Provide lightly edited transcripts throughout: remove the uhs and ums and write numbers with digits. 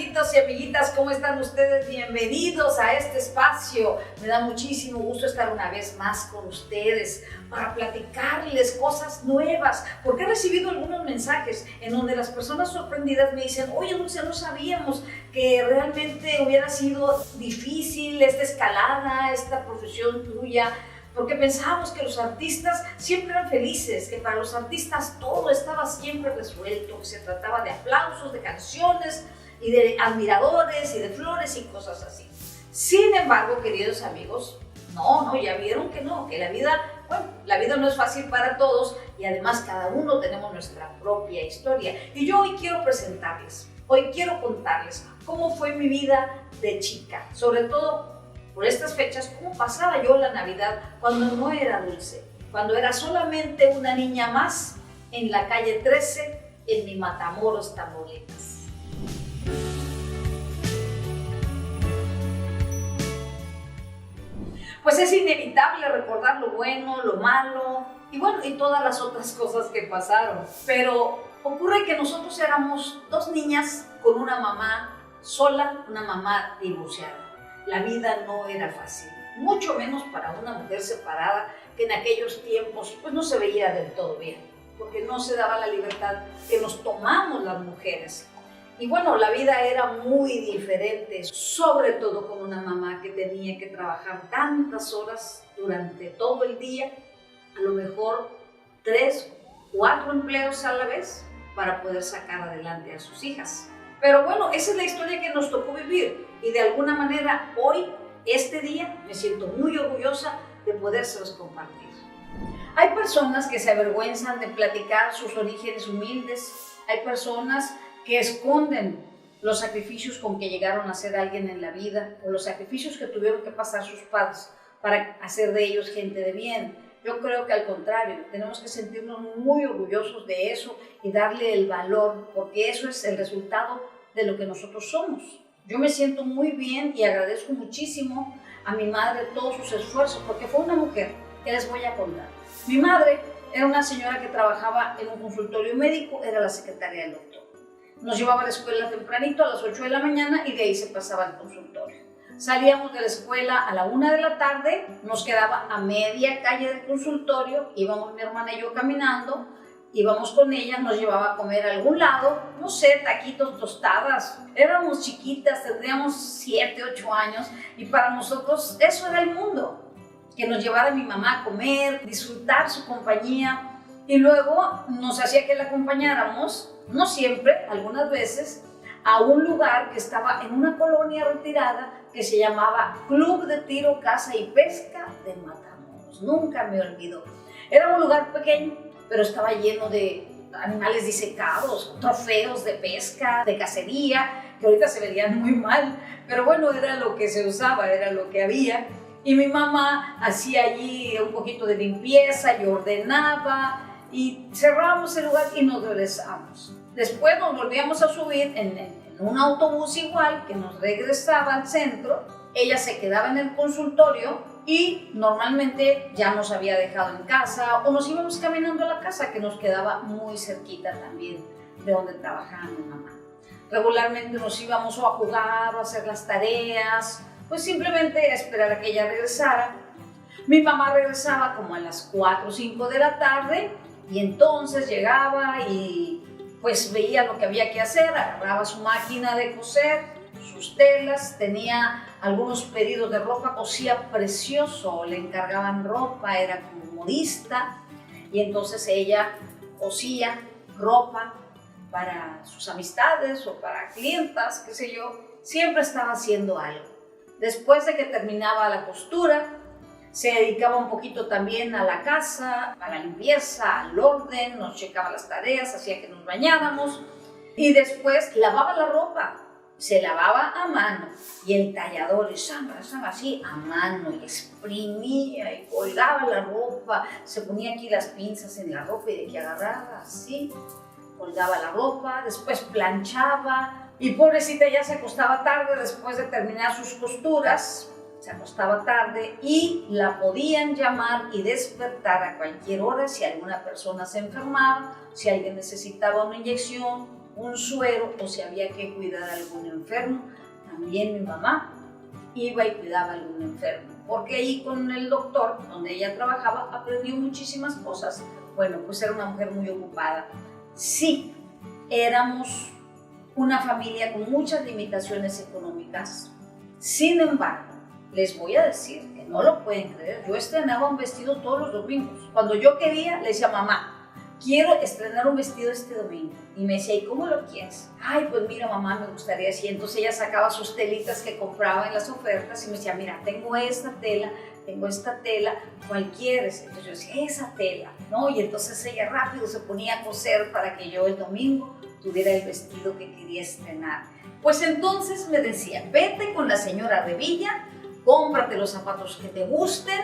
amiguitos y amiguitas? ¿Cómo están ustedes? Bienvenidos a este espacio. Me da muchísimo gusto estar una vez más con ustedes para platicarles cosas nuevas, porque he recibido algunos mensajes en donde las personas sorprendidas me dicen: oye, Dulce, no sabíamos que realmente hubiera sido difícil esta escalada, esta profesión tuya, porque pensábamos que los artistas siempre eran felices, que para los artistas todo estaba siempre resuelto, que se trataba de aplausos, de canciones y de admiradores y de flores y cosas así. Sin embargo, queridos amigos, no, ya vieron que no, que la vida no es fácil para todos y además cada uno tenemos nuestra propia historia. Y yo hoy quiero presentarles, hoy quiero contarles cómo fue mi vida de chica, sobre todo por estas fechas, cómo pasaba yo la Navidad cuando no era Dulce, cuando era solamente una niña más en la calle 13 en mi Matamoros, Tamaulipas. Pues es inevitable recordar lo bueno, lo malo y todas las otras cosas que pasaron. Pero ocurre que nosotros éramos dos niñas con una mamá sola, una mamá divorciada. La vida no era fácil, mucho menos para una mujer separada que en aquellos tiempos pues no se veía del todo bien, porque no se daba la libertad que nos tomamos las mujeres. Y bueno, la vida era muy diferente, sobre todo con una mamá que tenía que trabajar tantas horas durante todo el día, a lo mejor 3, 4 empleos a la vez para poder sacar adelante a sus hijas. Pero bueno, esa es la historia que nos tocó vivir y de alguna manera hoy, este día, me siento muy orgullosa de podérselos compartir. Hay personas que se avergüenzan de platicar sus orígenes humildes, hay personas que esconden los sacrificios con que llegaron a ser alguien en la vida o los sacrificios que tuvieron que pasar sus padres para hacer de ellos gente de bien. Yo creo que al contrario, tenemos que sentirnos muy orgullosos de eso y darle el valor, porque eso es el resultado de lo que nosotros somos. Yo me siento muy bien y agradezco muchísimo a mi madre todos sus esfuerzos, porque fue una mujer que les voy a contar. Mi madre era una señora que trabajaba en un consultorio médico, era la secretaria del doctor. Nos llevaba a la escuela tempranito a las 8 de la mañana y de ahí se pasaba al consultorio. Salíamos de la escuela a la 1 de la tarde, nos quedaba a media calle del consultorio, íbamos mi hermana y yo caminando, íbamos con ella, nos llevaba a comer a algún lado, no sé, taquitos, tostadas. Éramos chiquitas, tendríamos 7, 8 años y para nosotros eso era el mundo. Que nos llevara mi mamá a comer, disfrutar su compañía y luego nos hacía que la acompañáramos, no siempre, algunas veces, a un lugar que estaba en una colonia retirada que se llamaba Club de Tiro, Caza y Pesca de Matamoros. Nunca me olvido. Era un lugar pequeño, pero estaba lleno de animales disecados, trofeos de pesca, de cacería, que ahorita se verían muy mal, pero bueno, era lo que se usaba, era lo que había. Y mi mamá hacía allí un poquito de limpieza y ordenaba, y cerrábamos el lugar y nos regresamos. Después nos volvíamos a subir en un autobús igual que nos regresaba al centro. Ella se quedaba en el consultorio y normalmente ya nos había dejado en casa o nos íbamos caminando a la casa, que nos quedaba muy cerquita también de donde trabajaba mi mamá. Regularmente nos íbamos o a jugar o a hacer las tareas, pues simplemente a esperar a que ella regresara. Mi mamá regresaba como a las 4 o 5 de la tarde y entonces llegaba y pues veía lo que había que hacer, agarraba su máquina de coser, sus telas, tenía algunos pedidos de ropa, cosía precioso, le encargaban ropa, era como modista y entonces ella cosía ropa para sus amistades o para clientas, qué sé yo, siempre estaba haciendo algo. Después de que terminaba la costura, se dedicaba un poquito también a la casa, a la limpieza, al orden, nos checaba las tareas, hacía que nos bañáramos y después lavaba la ropa. Se lavaba a mano y el tallador estaba así a mano y exprimía y colgaba la ropa, se ponía aquí las pinzas en la ropa y de que agarraba así, colgaba la ropa, después planchaba y pobrecita ya se acostaba tarde después de terminar sus costuras. Se acostaba tarde y la podían llamar y despertar a cualquier hora si alguna persona se enfermaba, si alguien necesitaba una inyección un suero o si había que cuidar a algún enfermo. También mi mamá iba y cuidaba a algún enfermo, porque ahí con el doctor, donde ella trabajaba, aprendió muchísimas cosas. Bueno, pues era una mujer muy ocupada. Sí, éramos una familia con muchas limitaciones económicas. Sin embargo, les voy a decir que no lo pueden creer. Yo estrenaba un vestido todos los domingos. Cuando yo quería, le decía, mamá, quiero estrenar un vestido este domingo. Y me decía, ¿y cómo lo quieres? Ay, pues mira, mamá, me gustaría así. Entonces ella sacaba sus telitas que compraba en las ofertas y me decía, mira, tengo esta tela, ¿cuál quieres? Entonces yo decía, esa tela, ¿no? Y entonces ella rápido se ponía a coser para que yo el domingo tuviera el vestido que quería estrenar. Pues entonces me decía, vete con la señora Revilla, cómprate los zapatos que te gusten,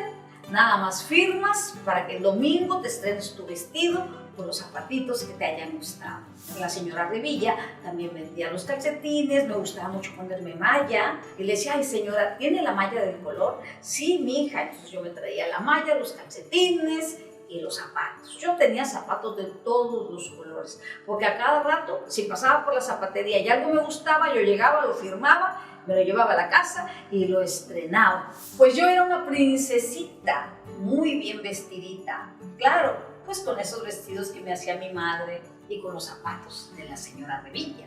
nada más firmas para que el domingo te estrenes tu vestido con los zapatitos que te hayan gustado. La señora Revilla también vendía los calcetines, me gustaba mucho ponerme malla, y le decía, ay señora, ¿tiene la malla del color? Sí, mi hija. Entonces yo me traía la malla, los calcetines y los zapatos. Yo tenía zapatos de todos los colores, porque a cada rato, si pasaba por la zapatería y algo me gustaba, yo llegaba, lo firmaba, me lo llevaba a la casa y lo estrenaba. Pues yo era una princesita, muy bien vestidita, claro, pues con esos vestidos que me hacía mi madre y con los zapatos de la señora Revilla.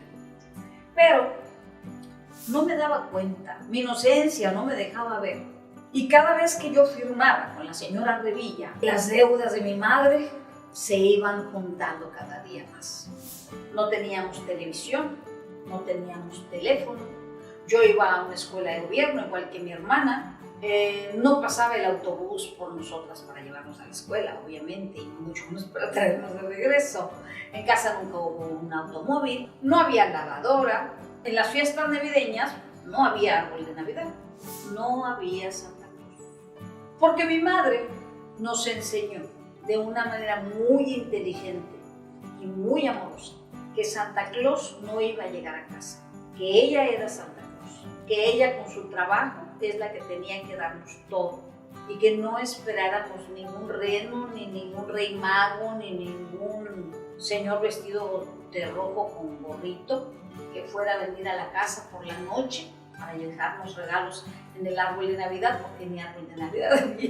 Pero no me daba cuenta, mi inocencia no me dejaba ver. Y cada vez que yo firmaba con la señora Revilla, las deudas de mi madre se iban juntando cada día más. No teníamos televisión, no teníamos teléfono. Yo iba a una escuela de gobierno, igual que mi hermana. No pasaba el autobús por nosotras para llevarnos a la escuela, obviamente, y mucho menos para traernos de regreso. En casa nunca hubo un automóvil, no había lavadora. En las fiestas navideñas no había árbol de Navidad, no había Santa Claus. Porque mi madre nos enseñó de una manera muy inteligente y muy amorosa que Santa Claus no iba a llegar a casa, que ella era Santa Claus, que ella con su trabajo es la que tenía que darnos todo y que no esperáramos ningún reno, ni ningún rey mago, ni ningún señor vestido de rojo con gorrito que fuera a venir a la casa por la noche para dejarnos regalos en el árbol de Navidad, porque ni árbol de Navidad había.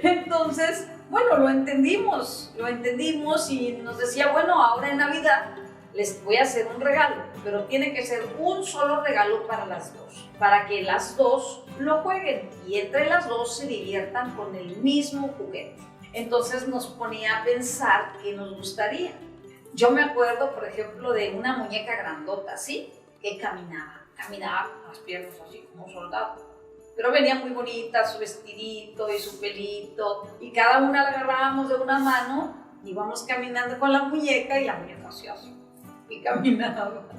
Entonces, bueno, lo entendimos y nos decía, bueno, ahora en Navidad les voy a hacer un regalo, pero tiene que ser un solo regalo para las dos, para que las dos lo jueguen y entre las dos se diviertan con el mismo juguete. Entonces nos ponía a pensar qué nos gustaría. Yo me acuerdo, por ejemplo, de una muñeca grandota, ¿sí? Que caminaba con las piernas así como un soldado. Pero venía muy bonita, su vestidito y su pelito, y cada una la agarrábamos de una mano, íbamos caminando con la muñeca y la muñeca hacía así, y caminaba.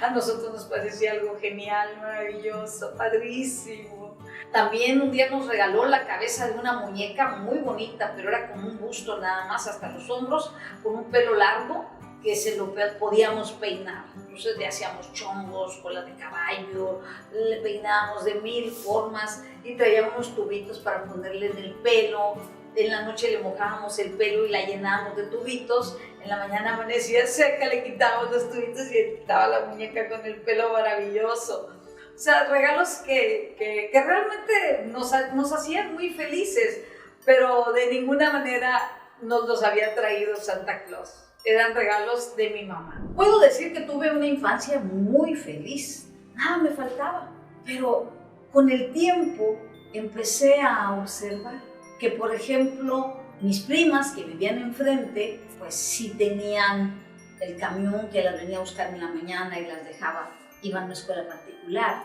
A nosotros nos parecía algo genial, maravilloso, padrísimo. También un día nos regaló la cabeza de una muñeca muy bonita, pero era como un busto nada más hasta los hombros, con un pelo largo que se lo podíamos peinar. Entonces le hacíamos chongos, cola de caballo, le peinábamos de 1000 formas y traíamos unos tubitos para ponerle en el pelo. En la noche le mojábamos el pelo y la llenábamos de tubitos. En la mañana amanecía seca, le quitábamos los tubitos y estaba la muñeca con el pelo maravilloso. O sea, regalos que realmente nos hacían muy felices, pero de ninguna manera nos los había traído Santa Claus. Eran regalos de mi mamá. Puedo decir que tuve una infancia muy feliz, nada me faltaba, pero con el tiempo empecé a observar que, por ejemplo, mis primas que vivían enfrente, pues sí tenían el camión que las venía a buscar en la mañana y las dejaba, iban a una escuela particular,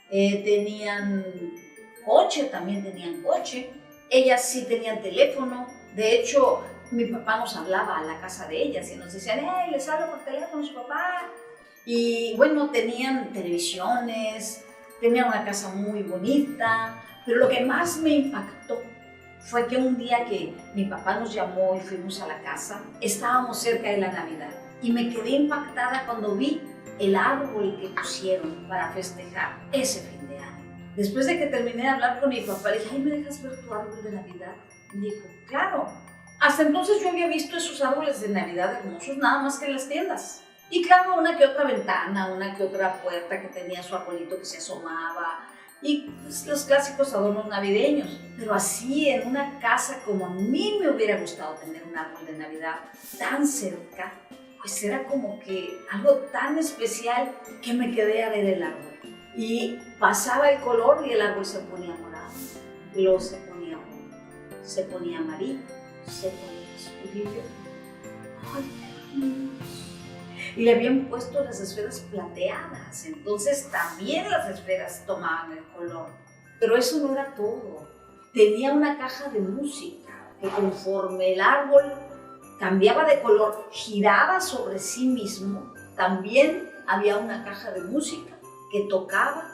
tenían coche, también tenían coche, ellas sí tenían teléfono, de hecho, mi papá nos hablaba a la casa de ellas y nos decían, les hablo por teléfono su papá. Y bueno, tenían televisiones, tenían una casa muy bonita, pero lo que más me impactó fue que un día que mi papá nos llamó y fuimos a la casa, estábamos cerca de la Navidad y me quedé impactada cuando vi el árbol que pusieron para festejar ese fin de año. Después de que terminé de hablar con mi papá, le dije, ¿me dejas ver tu árbol de Navidad? Y dijo, claro. Hasta entonces yo había visto esos árboles de Navidad hermosos nada más que en las tiendas. Y claro, una que otra ventana, una que otra puerta que tenía su arbolito que se asomaba y pues, los clásicos adornos navideños. Pero así en una casa como a mí me hubiera gustado tener un árbol de Navidad tan cerca, pues era como que algo tan especial que me quedé a ver el árbol. Y pasaba el color y el árbol se ponía morado, luego se ponía rojo, se ponía amarillo, se ponía oscurillo. Ay, y le habían puesto las esferas plateadas, entonces también las esferas tomaban el color. Pero eso no era todo. Tenía una caja de música que conforme el árbol cambiaba de color, giraba sobre sí mismo, también había una caja de música que tocaba.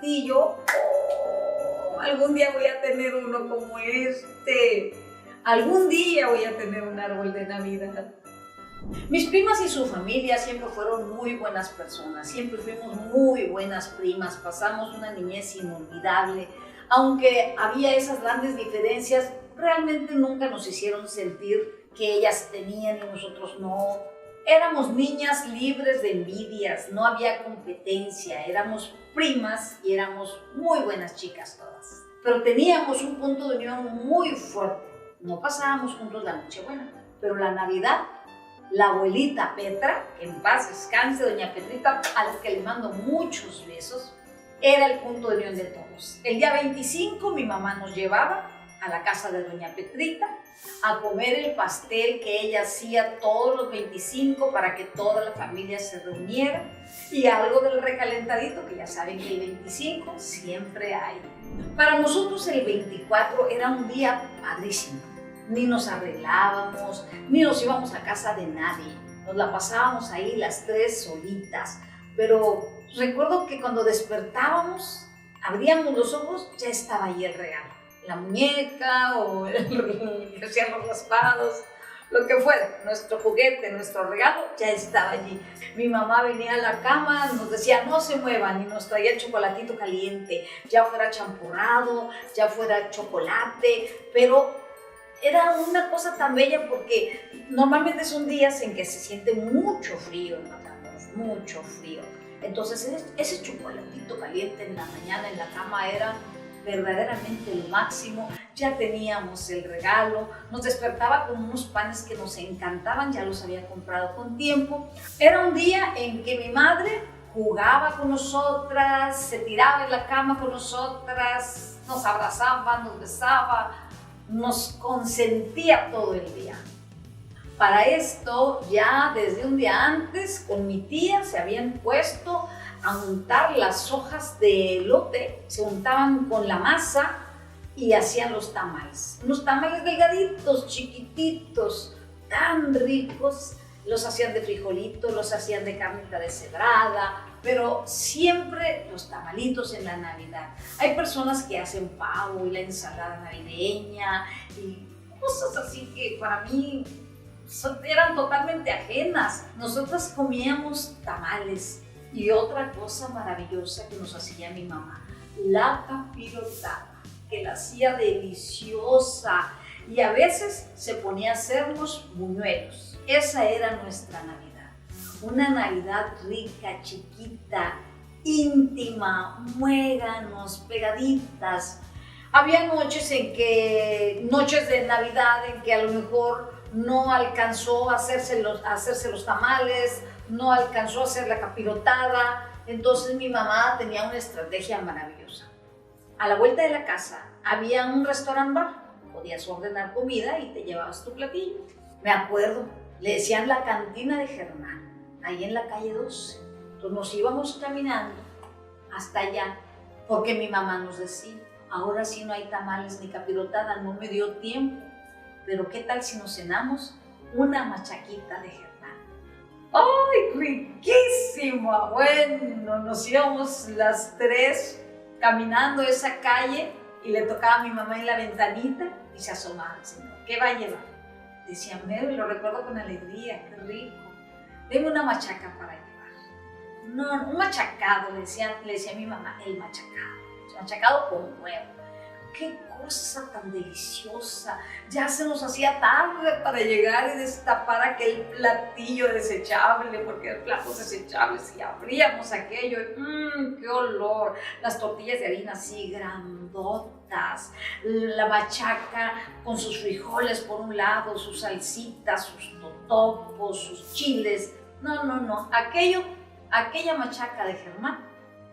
Y yo, algún día voy a tener uno como este. Algún día voy a tener un árbol de Navidad. Mis primas y su familia siempre fueron muy buenas personas, siempre fuimos muy buenas primas, pasamos una niñez inolvidable. Aunque había esas grandes diferencias, realmente nunca nos hicieron sentir que ellas tenían y nosotros no. Éramos niñas libres de envidias, no había competencia, éramos primas y éramos muy buenas chicas todas. Pero teníamos un punto de unión muy fuerte. No pasábamos juntos la Nochebuena, pero la Navidad, la abuelita Petra, que en paz descanse, doña Petrita, a la que le mando muchos besos, era el punto de unión de todos. El día 25 mi mamá nos llevaba a la casa de doña Petrita a comer el pastel que ella hacía todos los 25 para que toda la familia se reuniera y algo del recalentadito, que ya saben que el 25 siempre hay. Para nosotros el 24 era un día padrísimo. Ni nos arreglábamos, ni nos íbamos a casa de nadie. Nos la pasábamos ahí las tres solitas. Pero recuerdo que cuando despertábamos, abríamos los ojos, ya estaba ahí el regalo. La muñeca o hacían los raspados, lo que fuera. Nuestro juguete, nuestro regalo, ya estaba allí. Mi mamá venía a la cama, nos decía no se muevan y nos traía el chocolatito caliente, ya fuera champurrado, ya fuera chocolate, pero era una cosa tan bella porque normalmente son días en que se siente mucho frío en Matamoros, mucho frío. Entonces ese chocolatito caliente en la mañana en la cama era verdaderamente el máximo. Ya teníamos el regalo, nos despertaba con unos panes que nos encantaban, ya los había comprado con tiempo. Era un día en que mi madre jugaba con nosotras, se tiraba en la cama con nosotras, nos abrazaba, nos besaba, nos consentía todo el día. Para esto, ya desde un día antes, con mi tía se habían puesto a untar las hojas de elote, se untaban con la masa y hacían los tamales. Unos tamales delgaditos, chiquititos, tan ricos. Los hacían de frijolito, los hacían de carnita deshebrada, pero siempre los tamalitos en la Navidad. Hay personas que hacen pavo y la ensalada navideña y cosas así que para mí eran totalmente ajenas. Nosotras comíamos tamales y otra cosa maravillosa que nos hacía mi mamá, la capirotada, que la hacía deliciosa y a veces se ponía a hacernos buñuelos. Esa era nuestra Navidad, una Navidad rica, chiquita, íntima, muéganos, pegaditas. Había noches de Navidad en que a lo mejor no alcanzó a hacerse los tamales, no alcanzó a hacer la capirotada, entonces mi mamá tenía una estrategia maravillosa. A la vuelta de la casa había un restaurant bar, podías ordenar comida y te llevabas tu platillo. Me acuerdo, le decían la cantina de Germán, ahí en la calle 12. Entonces nos íbamos caminando hasta allá, porque mi mamá nos decía, ahora sí no hay tamales ni capirotada, no me dio tiempo, pero ¿qué tal si nos cenamos una machaquita de Germán? ¡Ay, riquísimo! Bueno, nos íbamos las tres caminando esa calle y le tocaba a mi mamá en la ventanita y se asomaba, señor, ¿qué va a llevar? Decía, y lo recuerdo con alegría, qué rico. Deme una machaca para llevar. No, un machacado, le decía a mi mamá, el machacado con huevo. qué cosa tan deliciosa. Ya se nos hacía tarde para llegar y destapar aquel platillo desechable, porque eran platos desechables, y abríamos aquello, qué olor. Las tortillas de harina así grandotas, la machaca con sus frijoles por un lado, sus salsitas, sus totopos, sus chiles. No, aquella machaca de Germán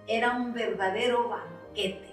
era un verdadero banquete.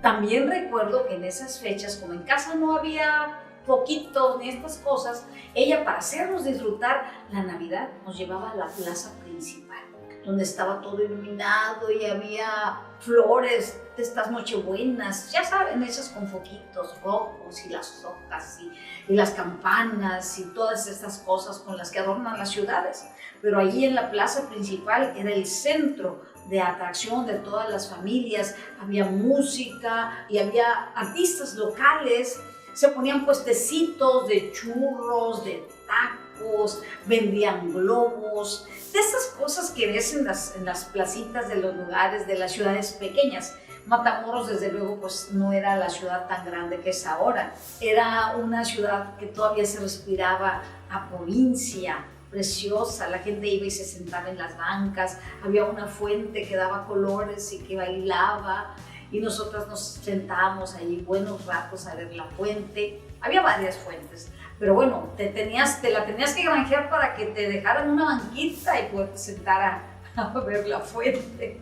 También recuerdo que en esas fechas, como en casa no había poquitos ni estas cosas, ella, para hacernos disfrutar la Navidad, nos llevaba a la plaza principal, donde estaba todo iluminado y había flores de estas nochebuenas, ya saben, hechas con foquitos rojos y las ocas y las campanas y todas estas cosas con las que adornan las ciudades. Pero allí en la plaza principal era el centro de atracción de todas las familias, había música y había artistas locales, se ponían puestecitos de churros, de tacos, vendían globos, de esas cosas que ves en las placitas de los lugares de las ciudades pequeñas. Matamoros, desde luego, pues no era la ciudad tan grande que es ahora, era una ciudad que todavía se respiraba a provincia, preciosa. La gente iba y se sentaba en las bancas, había una fuente que daba colores y que bailaba, y nosotras nos sentábamos ahí buenos ratos a ver la fuente. Había varias fuentes, pero bueno, te la tenías que granjear para que te dejaran una banquita y poderte sentar a ver la fuente.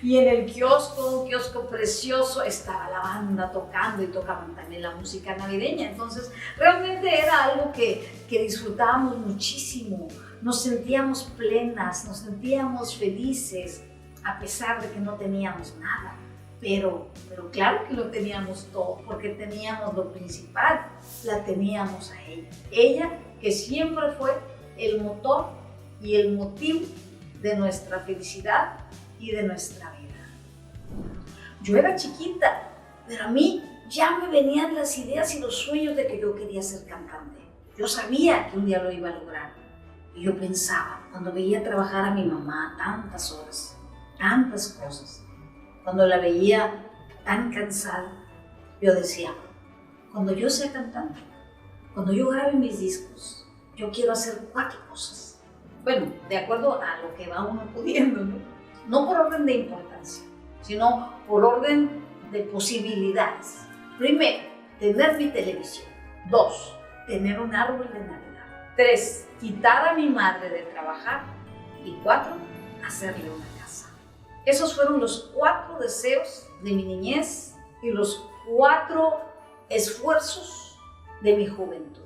Y en el kiosco, un kiosco precioso, estaba la banda tocando y tocaban también la música navideña. Entonces, realmente era algo que disfrutábamos muchísimo. Nos sentíamos plenas, nos sentíamos felices, a pesar de que no teníamos nada. Pero claro que lo teníamos todo, porque teníamos lo principal, la teníamos a ella. Ella, que siempre fue el motor y el motivo de nuestra felicidad y de nuestra vida. Yo era chiquita, pero a mí ya me venían las ideas y los sueños de que yo quería ser cantante. Yo sabía que un día lo iba a lograr. Y yo pensaba, cuando veía trabajar a mi mamá tantas horas, tantas cosas, cuando la veía tan cansada, yo decía, cuando yo sea cantante, cuando yo grabe mis discos, yo quiero hacer 4 cosas. Bueno, de acuerdo a lo que va uno pudiendo, ¿no? No por orden de importancia, sino por orden de posibilidades. Primero, tener mi televisión. 2, tener un árbol de Navidad. 3, quitar a mi madre de trabajar. Y 4, hacerle una casa. Esos fueron los 4 deseos de mi niñez y los 4 esfuerzos de mi juventud.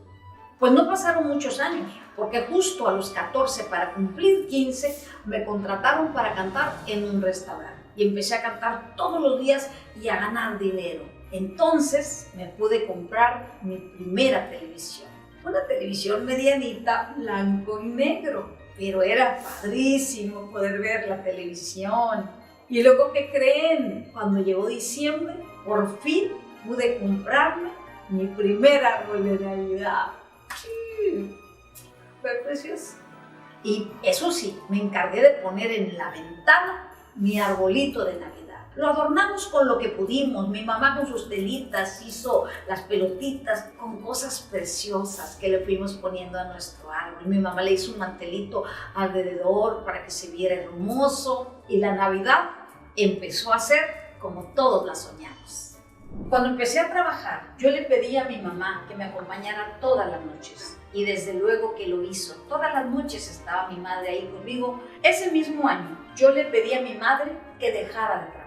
Pues no pasaron muchos años, porque justo a los 14, para cumplir 15, me contrataron para cantar en un restaurante. Y empecé a cantar todos los días y a ganar dinero. Entonces me pude comprar mi primera televisión. Una televisión medianita, blanco y negro. Pero era padrísimo poder ver la televisión. Y luego, ¿qué creen? Cuando llegó diciembre, por fin pude comprarme mi primer árbol de Navidad. Fue precioso. Y eso sí, me encargué de poner en la ventana mi arbolito de Navidad. Lo adornamos con lo que pudimos. Mi mamá con sus telitas hizo las pelotitas con cosas preciosas que le fuimos poniendo a nuestro árbol. Mi mamá le hizo un mantelito alrededor para que se viera hermoso. Y la Navidad empezó a ser como todos la soñamos. Cuando empecé a trabajar, yo le pedí a mi mamá que me acompañara todas las noches. Y desde luego que lo hizo. Todas las noches estaba mi madre ahí conmigo. Ese mismo año, yo le pedí a mi madre que dejara de trabajar.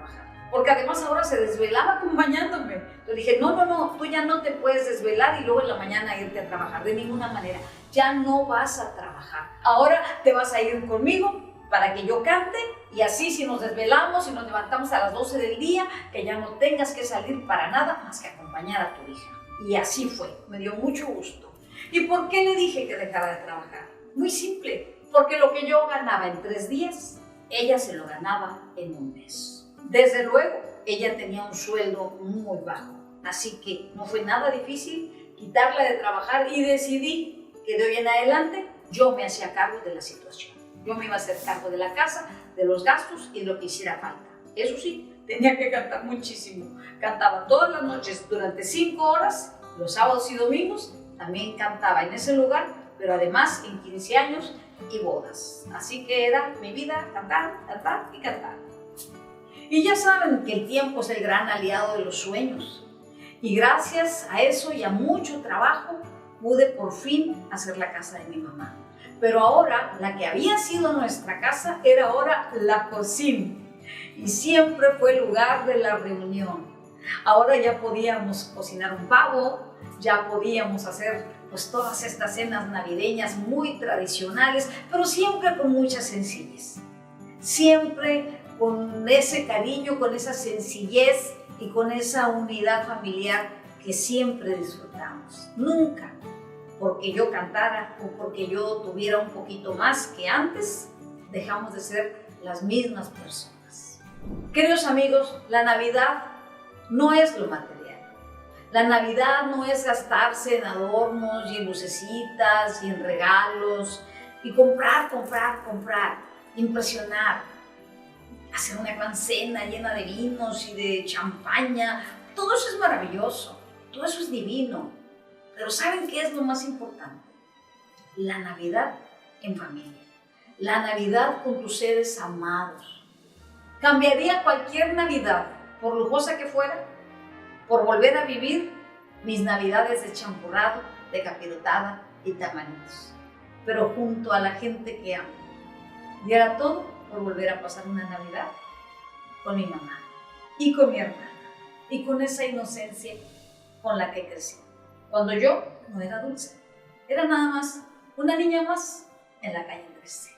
Porque además ahora se desvelaba acompañándome. Le dije, no, tú ya no te puedes desvelar y luego en la mañana irte a trabajar. De ninguna manera. Ya no vas a trabajar. Ahora te vas a ir conmigo para que yo cante, y así si nos desvelamos y nos levantamos a las 12 del día, que ya no tengas que salir para nada más que acompañar a tu hija. Y así fue, me dio mucho gusto. ¿Y por qué le dije que dejara de trabajar? Muy simple, porque lo que yo ganaba en 3 días, ella se lo ganaba en un mes. Desde luego, ella tenía un sueldo muy bajo, así que no fue nada difícil quitarla de trabajar y decidí que de hoy en adelante yo me hacía cargo de la situación. Yo me iba a hacer cargo de la casa, de los gastos y de lo que hiciera falta. Eso sí, tenía que cantar muchísimo. Cantaba todas las noches durante 5 horas, los sábados y domingos también cantaba en ese lugar, pero además en 15 años y bodas. Así que era mi vida cantar, cantar y cantar. Y ya saben que el tiempo es el gran aliado de los sueños. Y gracias a eso y a mucho trabajo pude por fin hacer la casa de mi mamá. Pero ahora la que había sido nuestra casa era ahora la cocina. Y siempre fue el lugar de la reunión. Ahora ya podíamos cocinar un pavo, ya podíamos hacer pues todas estas cenas navideñas muy tradicionales, pero siempre con mucha sencillez. Siempre con ese cariño, con esa sencillez y con esa unidad familiar que siempre disfrutamos. Nunca porque yo cantara o porque yo tuviera un poquito más que antes, dejamos de ser las mismas personas. Queridos amigos, la Navidad no es lo material. La Navidad no es gastarse en adornos y en lucecitas y en regalos y comprar, impresionar, hacer una gran cena llena de vinos y de champaña. Todo eso es maravilloso, todo eso es divino. Pero ¿saben qué es lo más importante? La Navidad en familia, la Navidad con tus seres amados. ¿Cambiaría cualquier Navidad, por lujosa que fuera, por volver a vivir mis Navidades de champurrado, de capirotada y tamalitos, pero junto a la gente que amo? Diera todo por volver a pasar una Navidad con mi mamá y con mi hermana y con esa inocencia con la que crecí. Cuando yo no era dulce, era nada más una niña más en la calle 13.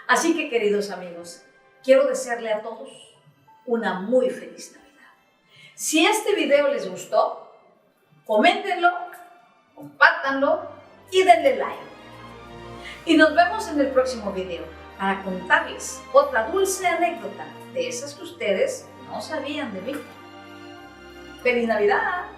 Así que, queridos amigos, quiero desearle a todos una muy feliz Navidad. Si este video les gustó, coméntenlo, compártanlo y denle like. Y nos vemos en el próximo video para contarles otra dulce anécdota de esas que ustedes no sabían de mí. ¡Feliz Navidad!